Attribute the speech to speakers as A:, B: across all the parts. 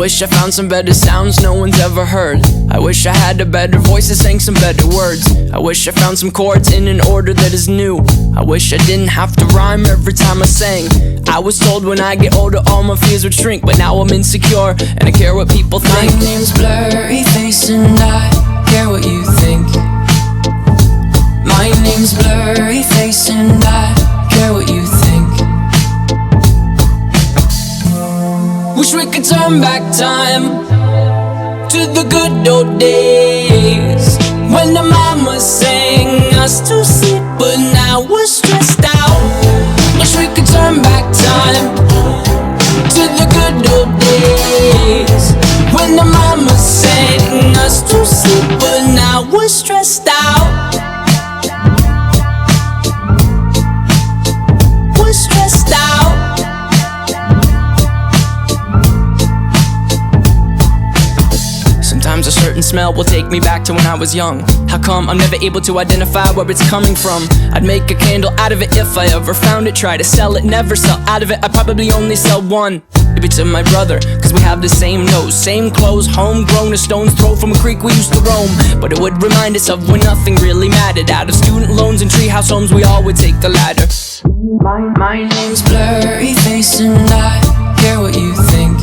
A: wish I found some better sounds no one's ever heard. I wish I had a better voice that sang some better words. I wish I found some chords in an order that is new. I wish I didn't have to rhyme every time I sang. I was told when I get older all my fears would shrink, but now I'm insecure and I care what people think.
B: My name's Blurryface and I care what you think. My name's Blurryface and I care what you think. Wish we could turn back time to the good old days when the mama sang us to sleep, but now we're stressed out. Wish we could turn back time to the good old days when the mama sang us to sleep, but now we're stressed out. We're stressed out.
A: Sometimes a certain smell will take me back to when I was young. How come I'm never able to identify where it's coming from? I'd make a candle out of it if I ever found it. Try to sell it, never sell out of it. I'd probably only sell one. Maybe to my brother, cause we have the same nose, same clothes, homegrown, a stone's throw from a creek we used to roam. But it would remind us of when nothing really mattered. Out of student loans and treehouse homes, we all would take the ladder.
B: My name's Blurryface and I care what you think.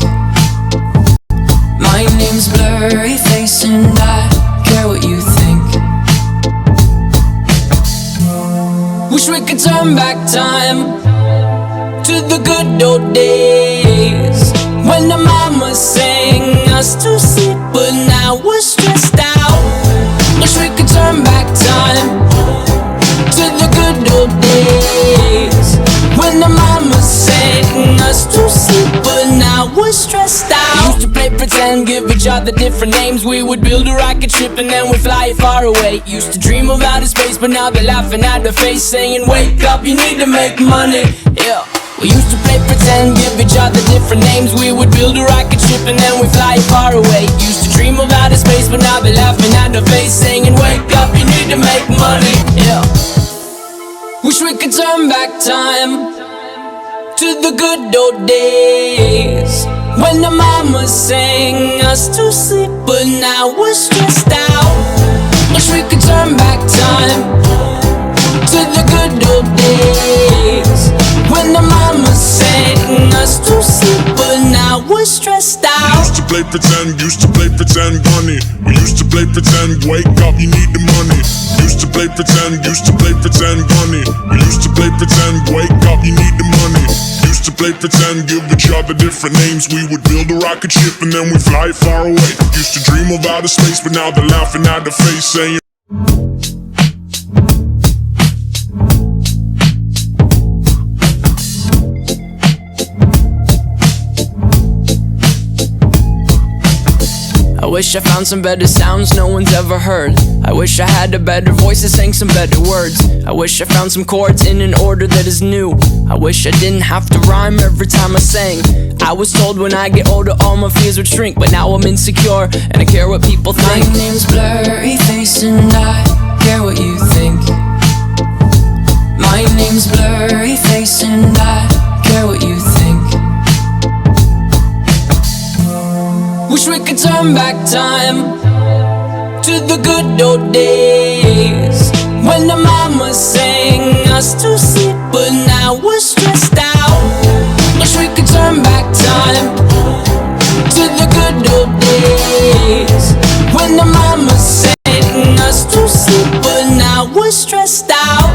B: My name's Blurryface and I care what you think. Wish we could turn back time to the good old days when the mama sang us to sleep, but now we're stressed out. Wish we could turn back time to the good old days when the mama sang us to sleep, but now we're stressed out. Used to play pretend, give each other different names. We would build a rocket ship and then we'd fly it far away. Used to dream of outer space, but now they're laughing at the face, saying wake up, you need to make money. Yeah. We used to play pretend, give each other different names. We would build a rocket ship and then we'd fly it far away. Used to dream of outer space, but now they're laughing at the face, saying wake up, you need to make money. Yeah. Wish we could turn back time to the good old days when the mama sang us to sleep, but now we're stressed out. Wish we could turn back time to the good old days when the mama sang us to sleep, but now we're stressed out.
C: Used to play pretend bunny. We used to play pretend, wake up, you need the money. Used to play pretend bunny. We used to play pretend, wake up, you need the money. Used to play pretend, give each other different names. We would build a rocket ship and then we'd fly it far away. Used to dream of outer space, but now they're laughing at the face, saying
A: I wish I found some better sounds no one's ever heard. I wish I had a better voice that sang some better words. I wish I found some chords in an order that is new. I wish I didn't have to rhyme every time I sang. I was told when I get older all my fears would shrink, but now I'm insecure and I care what people think.
B: My name's Blurryface and I care what you think. My name's Blurryface and I care what you think. Wish we could turn back time to the good old days when the mama sang us to sleep, but now we're stressed out. Wish we could turn back time to the good old days when the mama sang us to sleep, but now we're stressed out.